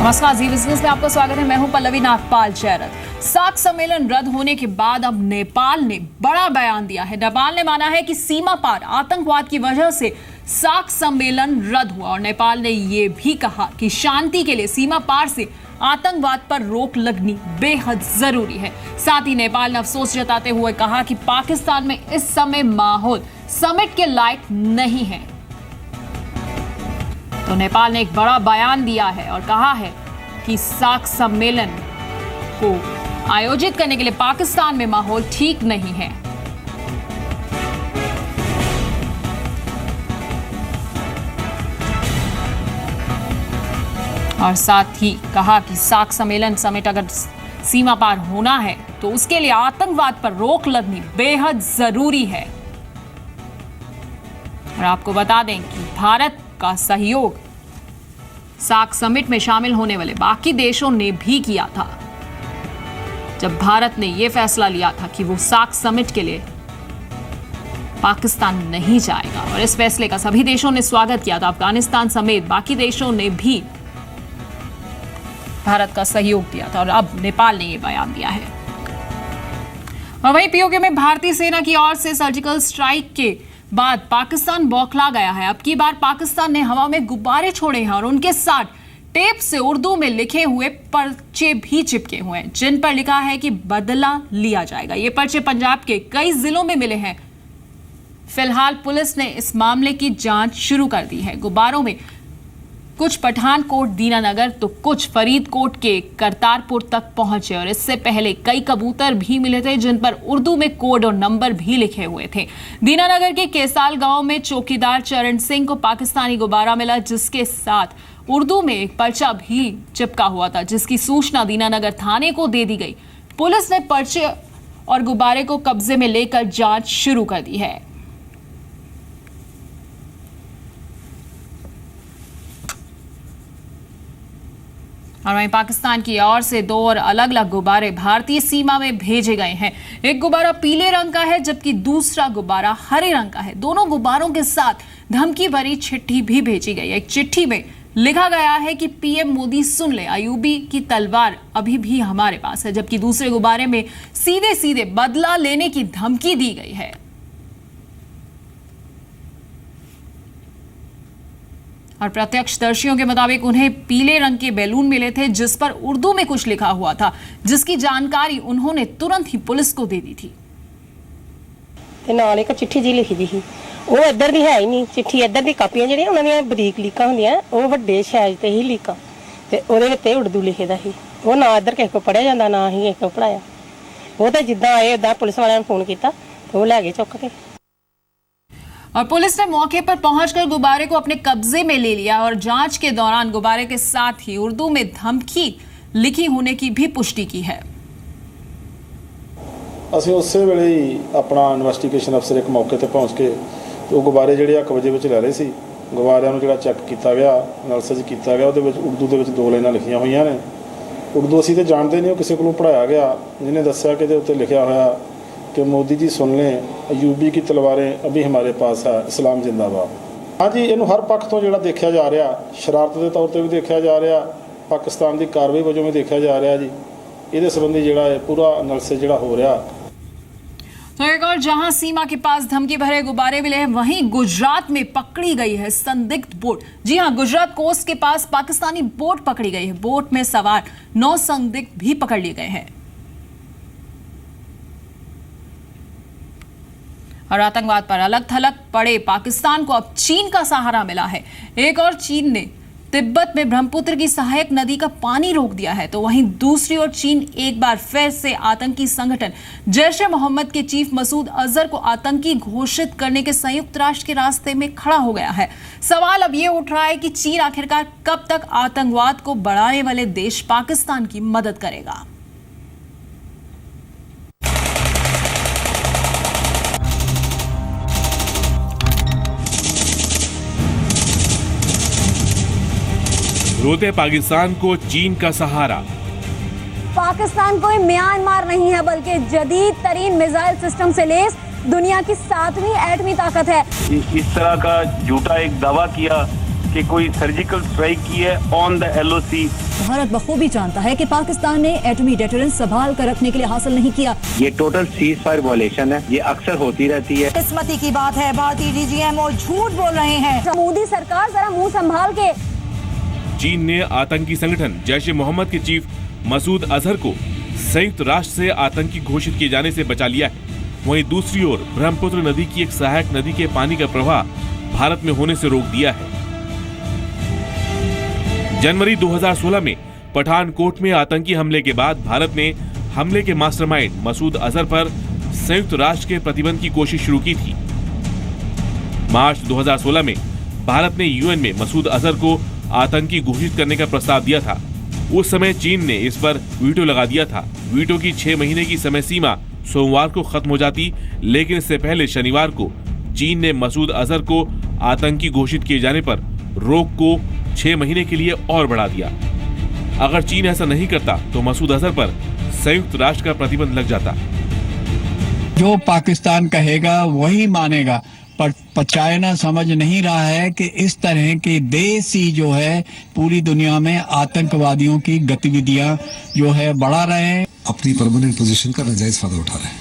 नमस्कार, जी बिजनेस में आपका स्वागत है। मैं हूं पल्लवी नागपाल चैरत। सार्क सम्मेलन रद्द होने के बाद अब नेपाल ने बड़ा बयान दिया है। नेपाल ने माना है कि सीमा पार आतंकवाद की वजह से सार्क सम्मेलन रद्द हुआ और नेपाल ने यह भी कहा कि शांति के लिए सीमा पार से आतंकवाद पर रोक लगनी बेहद जरूरी है। साथ ही नेपाल ने अफसोस जताते हुए कहा कि पाकिस्तान में इस समय माहौल समिट के लायक नहीं है। तो नेपाल ने एक बड़ा बयान दिया है और कहा है कि सार्क सम्मेलन को आयोजित करने के लिए पाकिस्तान में माहौल ठीक नहीं है। और साथ ही कहा कि सार्क सम्मेलन समिट अगर सीमा पार होना है तो उसके लिए आतंकवाद पर रोक लगनी बेहद जरूरी है। और आपको बता दें कि भारत का सहयोग सार्क समिट में शामिल होने वाले बाकी देशों ने भी किया था, जब भारत ने यह फैसला लिया था कि वो सार्क समिट के लिए पाकिस्तान नहीं जाएगा। और इस फैसले का सभी देशों ने स्वागत किया था। अफगानिस्तान समेत बाकी देशों ने भी भारत का सहयोग दिया था और अब नेपाल ने यह बयान दिया है। और वहीं पीओके में भारतीय सेना की ओर से सर्जिकल स्ट्राइक के बाद पाकिस्तान बौखला गया है। अब की बार पाकिस्तान ने हवा में गुब्बारे छोड़े हैं और उनके साथ टेप से उर्दू में लिखे हुए पर्चे भी चिपके हुए हैं, जिन पर लिखा है कि बदला लिया जाएगा। ये पर्चे पंजाब के कई जिलों में मिले हैं। फिलहाल पुलिस ने इस मामले की जांच शुरू कर दी है। गुब्बारों में कुछ पठानकोट, दीनानगर तो कुछ फरीदकोट के करतारपुर तक पहुंचे और इससे पहले कई कबूतर भी मिले थे जिन पर उर्दू में कोड और नंबर भी लिखे हुए थे। दीनानगर के केसाल गांव में चौकीदार चरण सिंह को पाकिस्तानी गुब्बारा मिला, जिसके साथ उर्दू में एक पर्चा भी चिपका हुआ था, जिसकी सूचना दीनानगर थाने को दे दी गई। पुलिस ने पर्चे और गुब्बारे को कब्जे में लेकर जांच शुरू कर दी है। और वहीं पाकिस्तान की ओर से दो और अलग अलग गुब्बारे भारतीय सीमा में भेजे गए हैं। एक गुब्बारा पीले रंग का है जबकि दूसरा गुब्बारा हरे रंग का है। दोनों गुब्बारों के साथ धमकी भरी चिट्ठी भी भेजी गई है। एक चिट्ठी में लिखा गया है कि पीएम मोदी सुन ले, अयूबी की तलवार अभी भी हमारे पास है, जबकि दूसरे गुब्बारे में सीधे सीधे बदला लेने की धमकी दी गई है। और प्रत्यक्षदर्शियों के मुताबिक उन्हें पीले रंग के बैलून मिले थे जिस पर उर्दू में कुछ लिखा हुआ था, जिसकी जानकारी उन्होंने तुरंत ही पुलिस को दे दी थी। ਤੇ ਨਾਲ ਇੱਕ ਚਿੱਠੀ ਜੀ ਲਿਖੀ ਦੀ ਸੀ, ਉਹ ਇੱਧਰ ਦੀ ਹੈ ਹੀ ਨਹੀਂ। ਚਿੱਠੀ ਇੱਧਰ ਦੀ ਕਾਪੀਆਂ ਜਿਹੜੀਆਂ ਉਹਨਾਂ ਦੀਆਂ ਬਰੀਕ ਲੀਕਾਂ ਹੁੰਦੀਆਂ, ਉਹ ਵੱਡੇ ਸਾਈਜ਼ ਤੇ ਹੀ ਲੀਕਾਂ ਤੇ ਉਹਦੇ ਵਿੱਚ ਉਰਦੂ ਲਿਖੇ ਦਾ ਸੀ। ਉਹ ਨਾ ਇੱਧਰ ਕਿਸੇ ਕੋ ਪੜਿਆ ਜਾਂਦਾ, ਨਾ ਹੀ ਕਿਸੇ ਕੋ ਪੜਾਇਆ। ਉਹ ਤਾਂ ਜਿੱਦਾਂ ਆਏ ਉਦਾਂ ਪੁਲਿਸ ਵਾਲਿਆਂ ਨੂੰ ਫੋਨ ਕੀਤਾ ਤੇ ਉਹ ਲੈ ਗਏ ਚੁੱਕ ਕੇ। और पुलिस ने मौके पर पहुंचकर गुब्बारे को अपने कब्जे में ले लिया और जांच के दौरान गुब्बारे के साथ ही उर्दू में धमकी लिखी होने की भी पुष्टि की है। ਅਸੀਂ ਉਸੇ ਵੇਲੇ ਹੀ ਆਪਣਾ ਇਨਵੈਸਟੀਗੇਸ਼ਨ ਅਫਸਰ ਇੱਕ ਮੌਕੇ ਤੇ ਪਹੁੰਚ ਕੇ ਉਹ ਗੁਬਾਰੇ ਜਿਹੜੇ ਆ ਕਬਜ਼ੇ ਵਿੱਚ ਲੈ ਰਹੇ ਸੀ। ਗੁਬਾਰਿਆਂ ਨੂੰ ਜਿਹੜਾ ਚੈੱਕ ਕੀਤਾ ਗਿਆ, ਐਨਾਲਿਸਿਸ ਕੀਤਾ ਗਿਆ, ਉਹਦੇ ਵਿੱਚ ਉਰਦੂ ਦੇ ਵਿੱਚ ਦੋ ਲਾਈਨਾਂ ਲਿਖੀਆਂ ਹੋਈਆਂ ਨੇ। ਉਰਦੂ ਅਸੀਂ ਤੇ ਜਾਣਦੇ ਨਹੀਂ, ਉਹ ਕਿਸੇ ਕੋਲੋਂ ਪੜਾਇਆ ਗਿਆ, ਜਿਹਨੇ ਦੱਸਿਆ ਕਿ ਇਹਦੇ ਉੱਤੇ ਲਿਖਿਆ ਹੋਇਆ कि मोदी जी सुन लें, अयूबी की तलवारें अभी हमारे पास है, इस्लाम जिंदाबाद। हाँ जी, इनू हर पक्ष तो जो देखा जा रहा, शरारत के तौर पर भी देखा जा रहा, पाकिस्तान की कार्रवाई वजों भी देखा जा रहा जी। ये संबंधी जोड़ा पूरा एनालिसिस जो हो रहा। तो एक और जहां सीमा के पास धमकी भरे गुब्बारे मिले हैं, वहीं गुजरात में पकड़ी गई है संदिग्ध बोट। जी हां, गुजरात कोस्ट के पास पाकिस्तानी बोट पकड़ी गई है। बोट में सवार 9 संदिग्ध भी पकड़ लिए गए हैं। और आतंकवाद पर अलग थलग पड़े पाकिस्तान को अब चीन का सहारा मिला है। एक और चीन ने तिब्बत में ब्रह्मपुत्र की सहायक नदी का पानी रोक दिया है, तो वहीं दूसरी ओर चीन एक बार फिर से आतंकी संगठन जैश ए मोहम्मद के चीफ मसूद अजहर को आतंकी घोषित करने के संयुक्त राष्ट्र के रास्ते में खड़ा हो गया है। सवाल अब यह उठ रहा है कि चीन आखिरकार कब तक आतंकवाद को बढ़ाने वाले देश पाकिस्तान की मदद करेगा। रोते पाकिस्तान को चीन का सहारा। पाकिस्तान कोई म्यांमार नहीं है, बल्कि जदीद तरीन मिसाइल सिस्टम से लैस दुनिया की 7वीं एटमी ताकत है। इस तरह का झूठा एक दावा किया कि कोई सर्जिकल स्ट्राइक की है ऑन द LOC। भारत बखूबी जानता है कि पाकिस्तान ने एटमी डेटरेंस संभाल कर रखने के लिए हासिल नहीं किया। ये टोटल सीज फायर वॉयलेशन है, ये अक्सर होती रहती है। किस्मती की बात है भारतीय DGMO झूठ बोल रहे हैं। मोदी सरकार जरा मुंह संभाल के। चीन ने आतंकी संगठन जैश ए मोहम्मद के चीफ मसूद अजहर को संयुक्त राष्ट्र से आतंकी घोषित किए जाने से बचा लिया है। वहीं दूसरी ओर ब्रह्मपुत्र नदी की एक सहायक नदी के पानी का प्रवाह भारत में होने से रोक दिया है। जनवरी 2016 में पठानकोट में आतंकी हमले के बाद भारत ने हमले के मास्टरमाइंड मसूद अजहर पर संयुक्त राष्ट्र के प्रतिबंध की कोशिश शुरू की थी। मार्च 2016 में भारत ने UN में मसूद अजहर को आतंकी घोषित करने का प्रस्ताव दिया था। उस समय चीन ने इस पर वीटो लगा दिया था। वीटो की 6 महीने की समय सीमा सोमवार को खत्म हो जाती, लेकिन इससे पहले शनिवार को चीन ने मसूद अजहर को आतंकी घोषित किए जाने पर रोक को 6 महीने के लिए और बढ़ा दिया। अगर चीन ऐसा नहीं करता तो मसूद अजहर पर संयुक्त राष्ट्र का प्रतिबंध लग जाता। जो पाकिस्तान कहेगा वही मानेगा, पर चाइना समझ नहीं रहा है कि इस तरह के देश ही जो है पूरी दुनिया में आतंकवादियों की गतिविधियां जो है बढ़ा रहे हैं। अपनी परमानेंट पोजीशन का नाजायज फायदा उठा रहे हैं।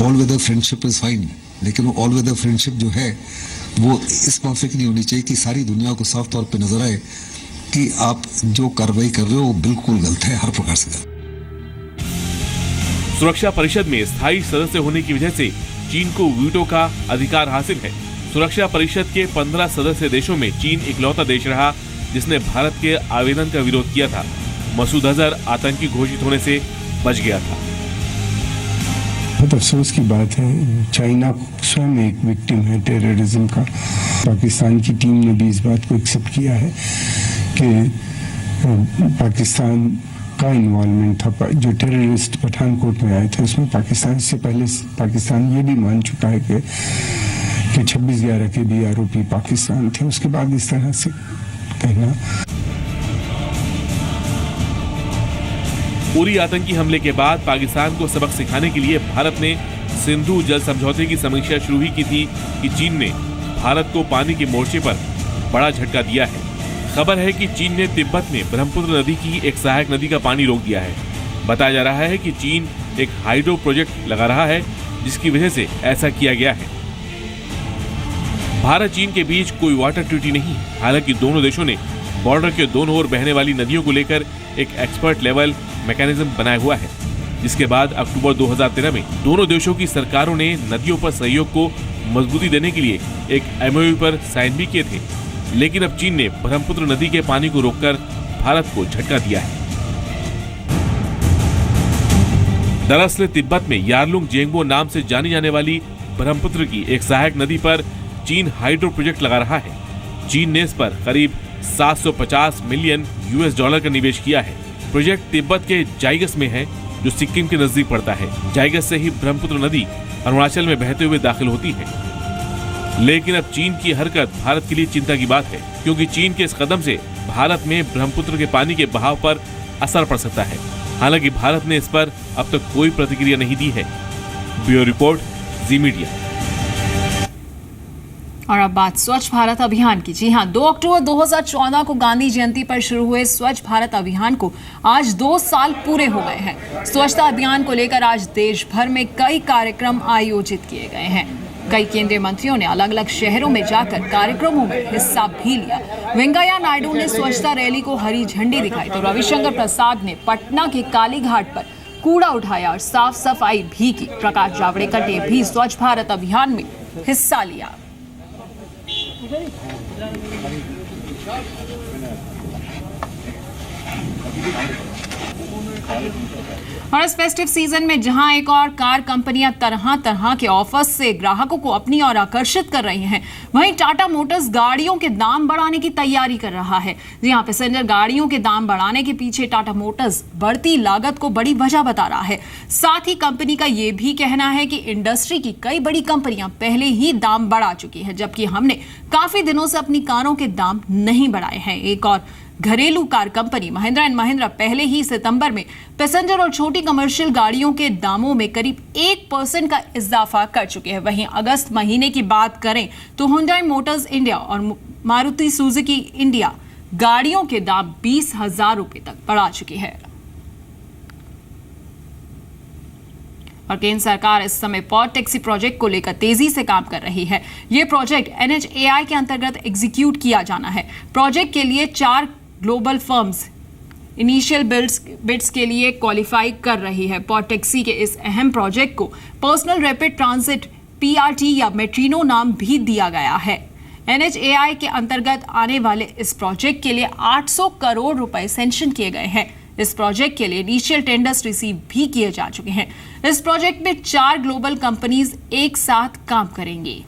All weather friendship is fine, लेकिन वो ऑल वेदर फ्रेंडशिप जो है वो इस माफे की नहीं होनी चाहिए कि सारी दुनिया को साफ तौर पे नजर आए कि आप जो कार्रवाई कर रहे हो वो बिल्कुल गलत है, हर प्रकार से गलत। सुरक्षा परिषद में स्थायी सदस्य होने की वजह से चीन को वीटो का अधिकार हासिल है। सुरक्षा परिषद के 15 सदस्य देशों में चीन इकलौता देश रहा जिसने भारत के आवेदन का विरोध किया था। मसूद अजहर आतंकी घोषित होने से बच गया था। बहुत अफसोस की बात है, चाइना स्वयं एक विक्टिम है टेररिज्म का। पाकिस्तान की टीम ने भी इस बात को एक्सेप्ट किया है कि पाकिस्तान का इन्वॉल्वमेंट था। जो टेररिस्ट पठानकोट में आए थे उसमें पाकिस्तान से पहले पाकिस्तान ये भी मान चुका है कि 26/11 के भी आरोपी पाकिस्तान थे। उसके बाद इस तरह से कहना। पूरी आतंकी हमले के बाद पाकिस्तान को सबक सिखाने के लिए भारत ने सिंधु जल समझौते की समीक्षा शुरू ही की थी कि चीन ने भारत को पानी के मोर्चे पर बड़ा झटका दिया है। खबर है कि चीन ने तिब्बत में ब्रह्मपुत्र नदी की एक सहायक नदी का पानी रोक दिया है। बताया जा रहा है कि चीन एक हाइड्रो प्रोजेक्ट लगा रहा है जिसकी वजह से ऐसा किया गया है। भारत चीन के बीच कोई वाटर ट्रीटी नहीं, हालांकि दोनों देशों ने बॉर्डर के दोनों ओर बहने वाली नदियों को लेकर एक एक्सपर्ट लेवल मैकेनिज्म बनाया हुआ है, जिसके बाद अक्टूबर 2013 में दोनों देशों की सरकारों ने नदियों पर सहयोग को मजबूती देने के लिए एक MOU पर साइन भी किए थे। लेकिन अब चीन ने ब्रह्मपुत्र नदी के पानी को रोककर भारत को झटका दिया है। दरअसल तिब्बत में यारलुंग जेंगबो नाम से जानी जाने वाली ब्रह्मपुत्र की एक सहायक नदी पर चीन हाइड्रो प्रोजेक्ट लगा रहा है। चीन ने इस पर करीब 750 मिलियन $US का निवेश किया है। प्रोजेक्ट तिब्बत के जाइगस में है, जो सिक्किम के नजदीक पड़ता है। जाइगस से ही ब्रह्मपुत्र नदी अरुणाचल में बहते हुए दाखिल होती है। लेकिन अब चीन की हरकत भारत के लिए चिंता की बात है, क्योंकि चीन के इस कदम से भारत में ब्रह्मपुत्र के पानी के बहाव पर असर पड़ सकता है। हालांकि भारत ने इस पर अब तक कोई प्रतिक्रिया नहीं दी है। ब्यूरो रिपोर्ट, जी मीडिया। और अब बात स्वच्छ भारत अभियान की। जी हां, 2 अक्टूबर 2014 को गांधी जयंती पर शुरू हुए स्वच्छ भारत अभियान को आज 2 साल पूरे हो गए हैं। स्वच्छता अभियान को लेकर आज देश भर में कई कार्यक्रम आयोजित किए गए हैं। कई केंद्रीय मंत्रियों ने अलग अलग शहरों में जाकर कार्यक्रमों में हिस्सा भी लिया। वेंकैया नायडू ने स्वच्छता रैली को हरी झंडी दिखाई तो रविशंकर प्रसाद ने पटना के काली घाट पर कूड़ा उठाया और साफ सफाई भी की। प्रकाश जावड़ेकर ने भी स्वच्छ भारत अभियान में हिस्सा लिया। और इस फेस्टिव सीजन में जहां एक और कार कंपनियां तरह तरह के ऑफर्स से ग्राहकों को अपनी ओर आकर्षित कर रही हैं, वहीं टाटा मोटर्स गाड़ियों के दाम बढ़ाने की तैयारी कर रहा है। जहां पैसेंजर गाड़ियों के दाम बढ़ाने के पीछे टाटा मोटर्स बढ़ती लागत को बड़ी वजह बता रहा है। साथ ही कंपनी का यह भी कहना है कि इंडस्ट्री की कई बड़ी कंपनियां पहले ही दाम बढ़ा चुकी है, जबकि हमने काफी दिनों से अपनी कारों के दाम नहीं बढ़ाए हैं। एक और घरेलू car company Mahindra and Mahindra पहले ही सितंबर में पैसेंजर और छोटी कमर्शियल गाड़ियों के दामों में करीब 1% का इजाफा कर चुके हैं। वहीं अगस्त महीने की बात करें तो हुंडई मोटर्स इंडिया और मारुति सुजुकी इंडिया गाड़ियों के दाम 20,000 रुपए तक बढ़ा चुकी है। और केंद्र सरकार इस समय पॉड टैक्सी प्रोजेक्ट को लेकर तेजी से काम कर रही है। यह प्रोजेक्ट NHAI के अंतर्गत एग्जीक्यूट किया जाना है। प्रोजेक्ट के लिए 4 ग्लोबल फर्म्स इनिशियल बिड्स के लिए क्वालिफाई कर रही है। पॉड टैक्सी के इस अहम प्रोजेक्ट को पर्सनल रैपिड ट्रांजिट PRT या मेट्रिनो नाम भी दिया गया है। NHAI के अंतर्गत आने वाले इस प्रोजेक्ट के लिए 800 करोड़ रुपए सैंक्शन किए गए हैं। इस प्रोजेक्ट के लिए इनिशियल टेंडर्स रिसीव भी किए जा चुके हैं। इस प्रोजेक्ट में 4 ग्लोबल कंपनीज एक साथ काम करेंगी।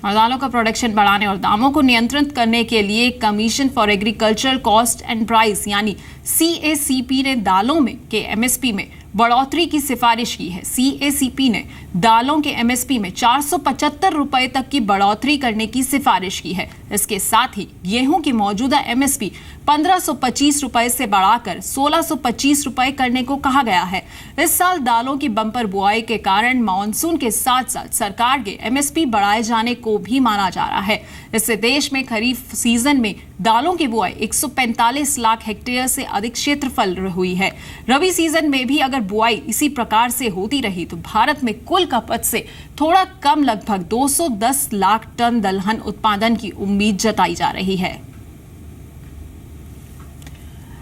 और दालों का प्रोडक्शन बढ़ाने और दामों को नियंत्रित करने के लिए commission for agricultural cost and price यानी CACP ने दालों में के MSP में बढ़ोतरी की सिफारिश की है। CACP ने दालों के MSP में 475 रुपए तक की बढ़ोतरी करने की सिफारिश की है। इसके साथ ही गेहूं की मौजूदा MSP 1525 रुपए से बढ़ाकर 1625 रुपए करने को कहा गया है। इस साल दालों की बम्पर बुआई के कारण मानसून के साथ साथ सरकार के MSP बढ़ाए जाने को भी माना जा रहा है। इससे देश में खरीफ सीजन में दालों की बुआई 145 लाख हेक्टेयर से अधिक क्षेत्रफल हुई है। रबी सीजन में भी अगर बुआई इसी प्रकार से होती रही तो भारत में कुल खपत से थोड़ा कम लगभग 210 लाख टन दलहन उत्पादन की उम्मीद जताई जा रही है।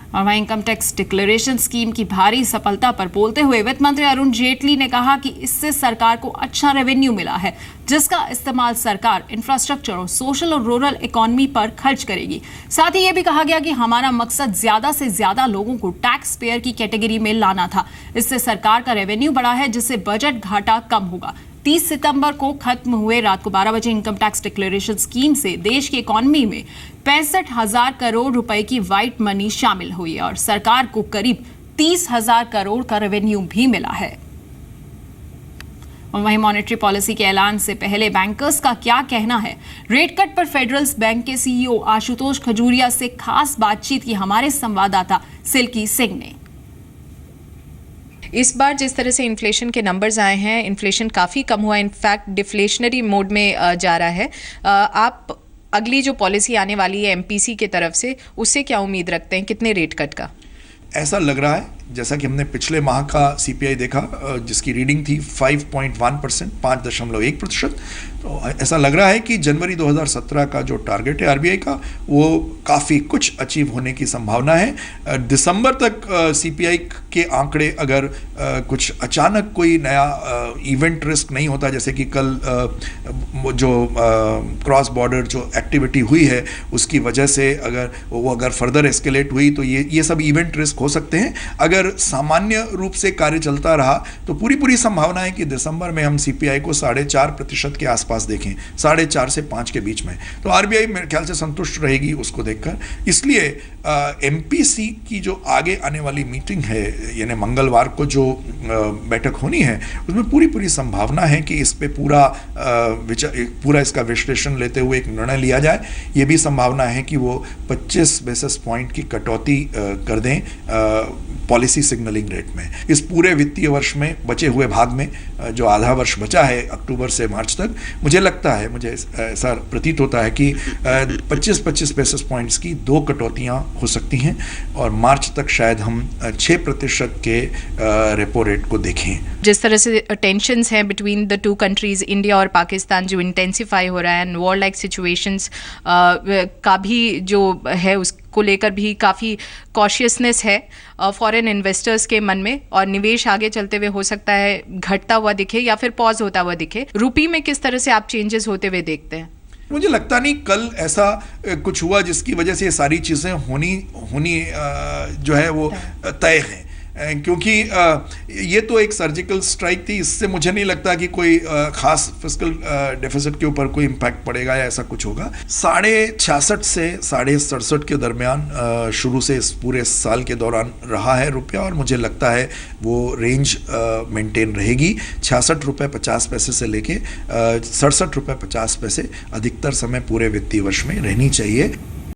और वहीं इनकम टैक्स डिक्लेरेशन स्कीम की भारी सफलता पर बोलते हुए वित्त मंत्री अरुण जेटली ने कहा कि इससे सरकार को अच्छा रेवेन्यू मिला है, जिसका इस्तेमाल सरकार इंफ्रास्ट्रक्चर और सोशल और रूरल इकोनॉमी पर खर्च करेगी। साथ ही यह भी कहा गया कि हमारा मकसद ज्यादा से ज्यादा लोगों को टैक्स पेयर की कैटेगरी में लाना था। इससे सरकार का रेवेन्यू बढ़ा है, जिससे बजट घाटा कम होगा। 30 सितंबर को खत्म हुए रात को 12 बजे इनकम टैक्स डिक्लेरेशन स्कीम से देश की इकोनॉमी में 65,000 करोड़ रुपए की व्हाइट मनी शामिल हुई है और सरकार को करीब 30,000 करोड़ का रेवेन्यू भी मिला है। और वहीं मॉनेटरी पॉलिसी के ऐलान से पहले बैंकर्स का क्या कहना है? रेट कट पर फेडरल बैंक के CEO आशुतोष खजूरिया से खास बातचीत की हमारे संवाददाता सिल्की सिंह ने। इस बार जिस तरह से इन्फ्लेशन के नंबर्स आए हैं, इन्फ्लेशन काफ़ी कम हुआ, इनफैक्ट डिफ्लेशनरी मोड में जा रहा है। आप अगली जो पॉलिसी आने वाली है MPC की तरफ से, उससे क्या उम्मीद रखते हैं? कितने रेट कट का? ऐसा लग रहा है जैसा कि हमने पिछले माह का CPI देखा, जिसकी रीडिंग थी 5.1%, 5.1%। तो ऐसा लग रहा है कि जनवरी 2017 का जो टारगेट है RBI का, वो काफ़ी कुछ अचीव होने की संभावना है। दिसंबर तक CPI के आंकड़े अगर कुछ अचानक कोई नया इवेंट रिस्क नहीं होता, जैसे कि कल जो क्रॉस बॉर्डर जो एक्टिविटी हुई है उसकी वजह से अगर फर्दर एस्केलेट हुई तो ये सब इवेंट रिस्क हो सकते हैं। अगर सामान्य रूप से कार्य चलता रहा तो पूरी संभावना है कि दिसंबर में हम CPI को 4.5% के आसपास देखें, 4.5 से 5 के बीच में। तो RBI मेरे ख्याल से संतुष्ट रहेगी उसको देखकर। इसलिए MPC की जो आगे आने वाली मीटिंग है, यानी मंगलवार को जो बैठक होनी है, उसमें पूरी संभावना है कि इस पे पूरा इसका विश्लेषण लेते हुए एक निर्णय लिया जाए। ये भी संभावना है कि वो 25 बेसिस पॉइंट की कटौती कर दें पॉलिसी सिग्नलिंग रेट में। इस पूरे वित्तीय वर्ष में बचे हुए भाग में जो आधा वर्ष बचा है अक्टूबर से मार्च तक, मुझे लगता है, मुझे ऐसा प्रतीत होता है कि 25 बेसिस पॉइंट्स की 2 कटौतियां हो सकती हैं और मार्च तक शायद हम 6% के रेपो रेट को देखें। जिस तरह से टेंशंस हैं between the two countries, India और पाकिस्तान, जो इंटेंसिफाई हो रहा है, वॉर लाइक सिचुएशंस का भी जो है उसको लेकर भी काफ़ी कॉशियसनेस है फॉरेन इन्वेस्टर्स के मन में, और निवेश आगे चलते हुए हो सकता है घटता हुआ दिखे या फिर पॉज होता हुआ दिखे। रुपी में किस तरह से आप चेंजेस होते हुए देखते हैं? मुझे लगता नहीं कल ऐसा कुछ हुआ जिसकी वजह से ये सारी चीज़ें होनी जो है वो तय है, क्योंकि ये तो एक सर्जिकल स्ट्राइक थी। इससे मुझे नहीं लगता कि कोई खास फिस्कल डेफिसिट के ऊपर कोई इम्पैक्ट पड़ेगा या ऐसा कुछ होगा। 66.5 से 67.5 के दरमियान शुरू से इस पूरे साल के दौरान रहा है रुपया, और मुझे लगता है वो रेंज मेंटेन रहेगी। 66 रुपये 50 पैसे से लेके 67 रुपये 50 पैसे अधिकतर समय पूरे वित्तीय वर्ष में रहनी चाहिए।